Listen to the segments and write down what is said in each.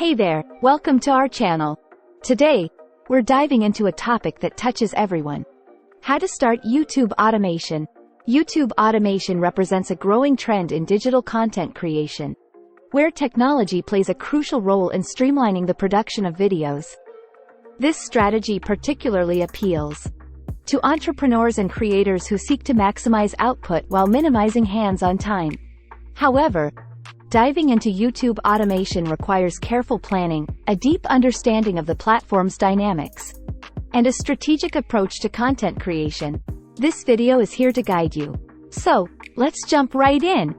Hey there, welcome to our channel. Today, we're diving into a topic that touches everyone. How to start YouTube automation. YouTube automation represents a growing trend in digital content creation, where technology plays a crucial role in streamlining the production of videos. This strategy particularly appeals to entrepreneurs and creators who seek to maximize output while minimizing hands-on time. However, diving into YouTube automation requires careful planning, a deep understanding of the platform's dynamics, and a strategic approach to content creation. This video is here to guide you. So, let's jump right in.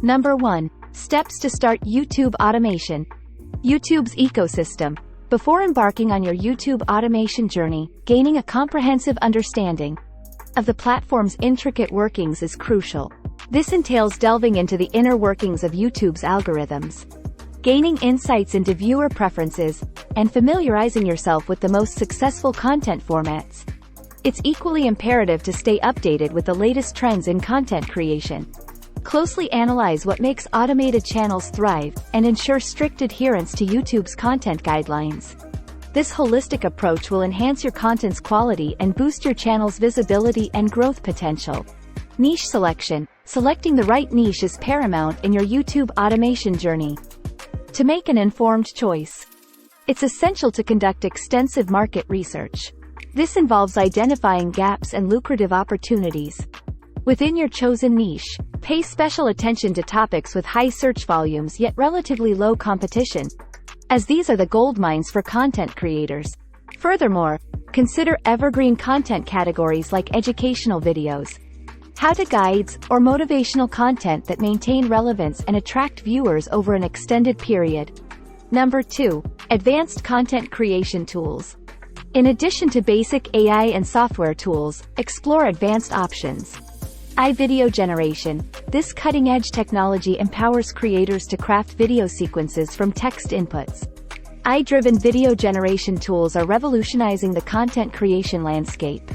Number 1. Steps to start YouTube automation. YouTube's ecosystem. Before embarking on your YouTube automation journey, gaining a comprehensive understanding of the platform's intricate workings is crucial. This entails delving into the inner workings of YouTube's algorithms, gaining insights into viewer preferences, and familiarizing yourself with the most successful content formats. It's equally imperative to stay updated with the latest trends in content creation. Closely analyze what makes automated channels thrive, and ensure strict adherence to YouTube's content guidelines. This holistic approach will enhance your content's quality and boost your channel's visibility and growth potential. Niche selection. Selecting the right niche is paramount in your YouTube automation journey. To make an informed choice, it's essential to conduct extensive market research. This involves identifying gaps and lucrative opportunities within your chosen niche. Pay special attention to topics with high search volumes yet relatively low competition, as these are the gold mines for content creators. Furthermore, consider evergreen content categories like educational videos, how-to guides, or motivational content that maintain relevance and attract viewers over an extended period. Number 2. Advanced content creation tools. In addition to basic AI and software tools, explore advanced options. Video generation. This cutting-edge technology empowers creators to craft video sequences from text inputs. AI-driven video generation tools are revolutionizing the content creation landscape.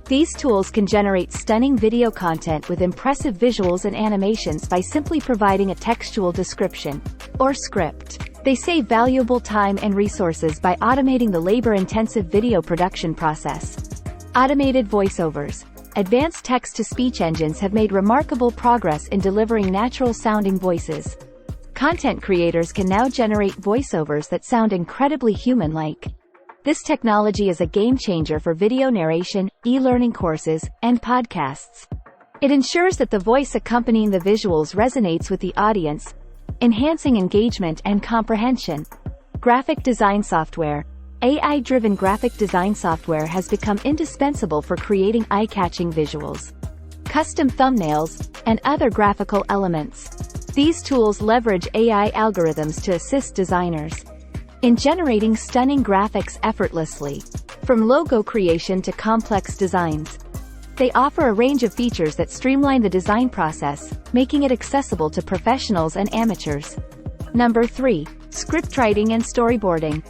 These tools can generate stunning video content with impressive visuals and animations by simply providing a textual description or script. They save valuable time and resources by automating the labor-intensive video production process. Automated voiceovers. Advanced text-to-speech engines have made remarkable progress in delivering natural-sounding voices. Content creators can now generate voiceovers that sound incredibly human-like. This technology is a game-changer for video narration, e-learning courses, and podcasts. It ensures that the voice accompanying the visuals resonates with the audience, enhancing engagement and comprehension. Graphic design software. AI-driven graphic design software has become indispensable for creating eye-catching visuals, custom thumbnails, and other graphical elements. These tools leverage AI algorithms to assist designers in generating stunning graphics effortlessly. From logo creation to complex designs, they offer a range of features that streamline the design process, making it accessible to professionals and amateurs. Number 3. Scriptwriting and storyboarding.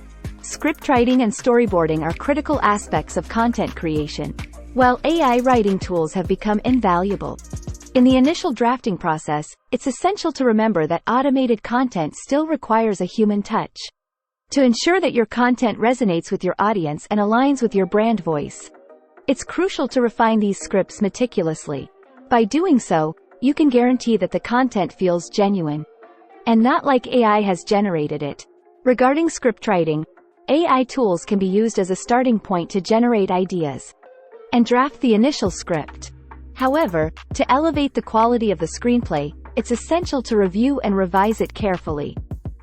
Scriptwriting and storyboarding are critical aspects of content creation. While AI writing tools have become invaluable in the initial drafting process, it's essential to remember that automated content still requires a human touch to ensure that your content resonates with your audience and aligns with your brand voice. It's crucial to refine these scripts meticulously. By doing so, you can guarantee that the content feels genuine and not like AI has generated it. Regarding scriptwriting, AI tools can be used as a starting point to generate ideas and draft the initial script. However, to elevate the quality of the screenplay, it's essential to review and revise it carefully.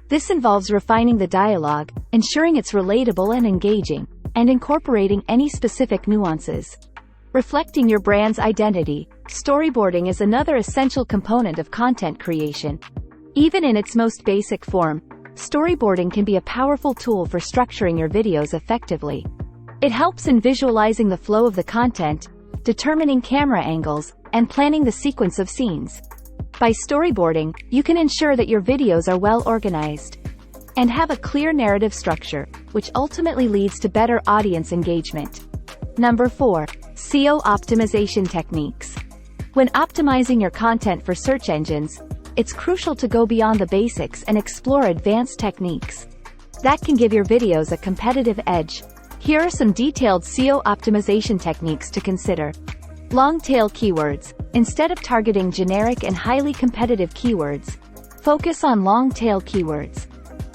This involves refining the dialogue, ensuring it's relatable and engaging, and incorporating any specific nuances. Reflecting your brand's identity. Storyboarding is another essential component of content creation. Even in its most basic form, storyboarding can be a powerful tool for structuring your videos effectively. It helps in visualizing the flow of the content, determining camera angles, and planning the sequence of scenes. By storyboarding, you can ensure that your videos are well organized and have a clear narrative structure, which ultimately leads to better audience engagement. Number 4. SEO optimization techniques. When optimizing your content for search engines, it's crucial to go beyond the basics and explore advanced techniques. that can give your videos a competitive edge. Here are some detailed SEO optimization techniques to consider. Long-tail keywords. Instead of targeting generic and highly competitive keywords, focus on long-tail keywords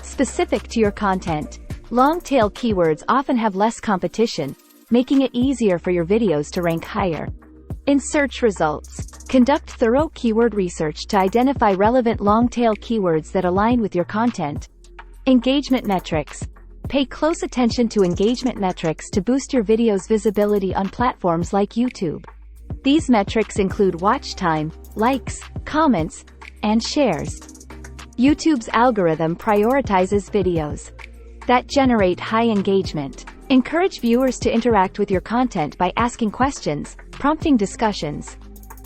specific to your content. Long-tail keywords often have less competition, making it easier for your videos to rank higher. In search results, conduct thorough keyword research to identify relevant long-tail keywords that align with your content. Engagement metrics. Pay close attention to engagement metrics to boost your video's visibility on platforms like YouTube. These metrics include watch time, likes, comments, and shares. YouTube's algorithm prioritizes videos that generate high engagement. Encourage viewers to interact with your content by asking questions, prompting discussions,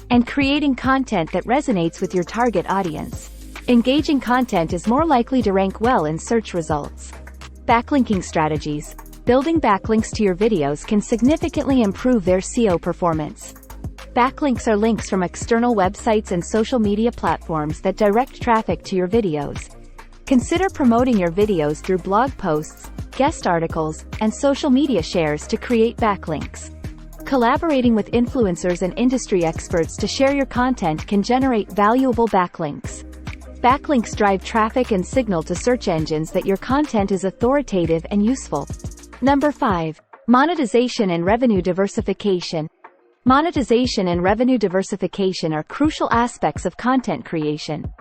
and creating content that resonates with your target audience. Engaging content is more likely to rank well in search results. Backlinking strategies. Building backlinks to your videos can significantly improve their SEO performance. Backlinks are links from external websites and social media platforms that direct traffic to your videos. Consider promoting your videos through blog posts, guest articles, and social media shares to create backlinks. Collaborating with influencers and industry experts to share your content can generate valuable backlinks. Backlinks drive traffic and signal to search engines that your content is authoritative and useful. Number 5. Monetization and revenue diversification. Monetization and revenue diversification are crucial aspects of content creation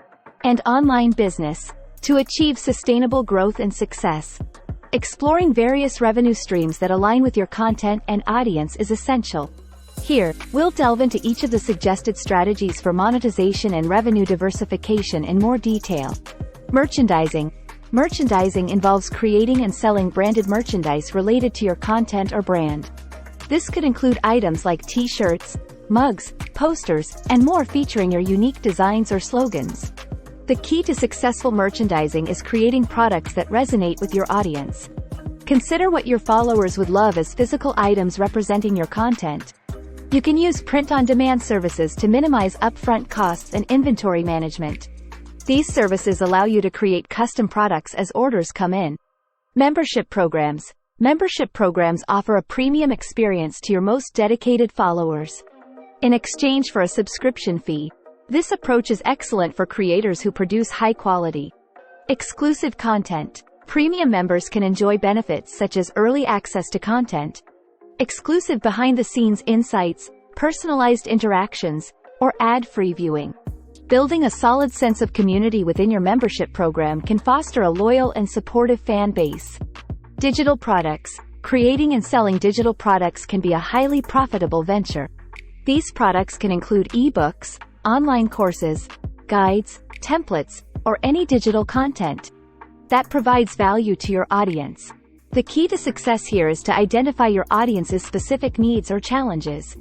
and online business. To achieve sustainable growth and success, exploring various revenue streams that align with your content and audience is essential. Here, we'll delve into each of the suggested strategies for monetization and revenue diversification in more detail. Merchandising. Merchandising involves creating and selling branded merchandise related to your content or brand. This could include items like t-shirts, mugs, posters, and more featuring your unique designs or slogans. The key to successful merchandising is creating products that resonate with your audience. Consider what your followers would love as physical items representing your content. You can use print-on-demand services to minimize upfront costs and inventory management. These services allow you to create custom products as orders come in. Membership programs. Membership programs offer a premium experience to your most dedicated followers in exchange for a subscription fee. This approach is excellent for creators who produce high-quality, exclusive content. Premium members can enjoy benefits such as early access to content, exclusive behind-the-scenes insights, personalized interactions, or ad-free viewing. Building a solid sense of community within your membership program can foster a loyal and supportive fan base. Digital products. Creating and selling digital products can be a highly profitable venture. These products can include ebooks, online courses, guides, templates, or any digital content that provides value to your audience. The key to success here is to identify your audience's specific needs or challenges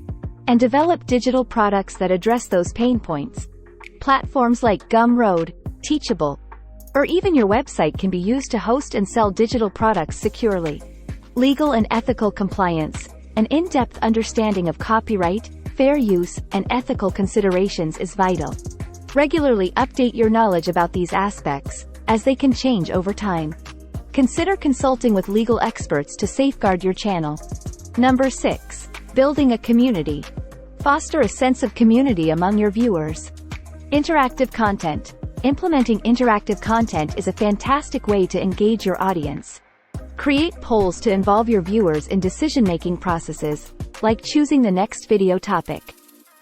and develop digital products that address those pain points. Platforms like Gumroad, Teachable, or even your website can be used to host and sell digital products securely. Legal and ethical compliance. An in-depth understanding of copyright, fair use, and ethical considerations is vital. Regularly update your knowledge about these aspects, as they can change over time. Consider consulting with legal experts to safeguard your channel. Number 6. Building a community. Foster a sense of community among your viewers. Interactive content. Implementing interactive content is a fantastic way to engage your audience. Create polls to involve your viewers in decision-making processes, like choosing the next video topic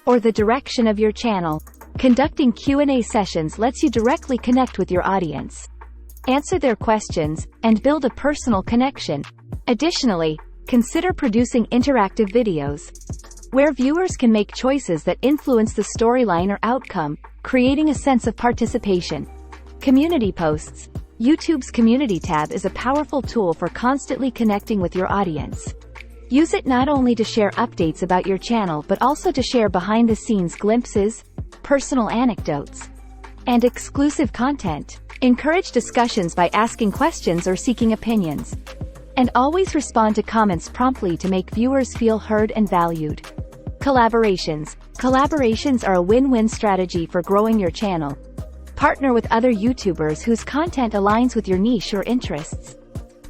or the direction of your channel. Conducting Q&A sessions lets you directly connect with your audience, answer their questions, and build a personal connection. Additionally, consider producing interactive videos where viewers can make choices that influence the storyline or outcome, creating a sense of participation. Community posts. YouTube's community tab is a powerful tool for constantly connecting with your audience. Use it not only to share updates about your channel but also to share behind-the-scenes glimpses, personal anecdotes, and exclusive content. Encourage discussions by asking questions or seeking opinions. And always respond to comments promptly to make viewers feel heard and valued. Collaborations. Collaborations are a win-win strategy for growing your channel. Partner with other YouTubers whose content aligns with your niche or interests.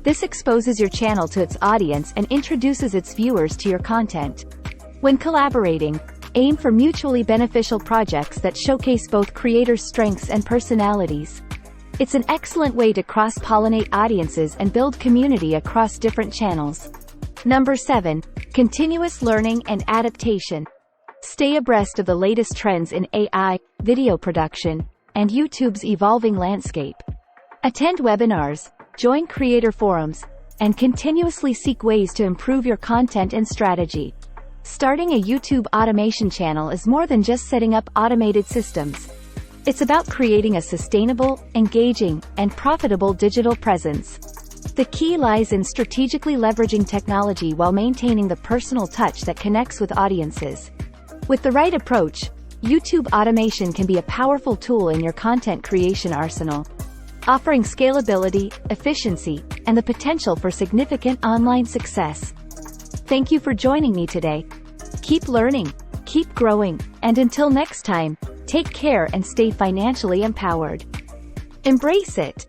This exposes your channel to its audience and introduces its viewers to your content. When collaborating, aim for mutually beneficial projects that showcase both creators' strengths and personalities. It's an excellent way to cross-pollinate audiences and build community across different channels. Number 7. Continuous learning and adaptation. Stay abreast of the latest trends in AI, video production, and YouTube's evolving landscape. Attend webinars, join creator forums, and continuously seek ways to improve your content and strategy. Starting a YouTube automation channel is more than just setting up automated systems. It's about creating a sustainable, engaging, and profitable digital presence. The key lies in strategically leveraging technology while maintaining the personal touch that connects with audiences. With the right approach, YouTube automation can be a powerful tool in your content creation arsenal, offering scalability, efficiency, and the potential for significant online success. Thank you for joining me today. Keep learning, keep growing, and until next time, take care and stay financially empowered. Embrace it.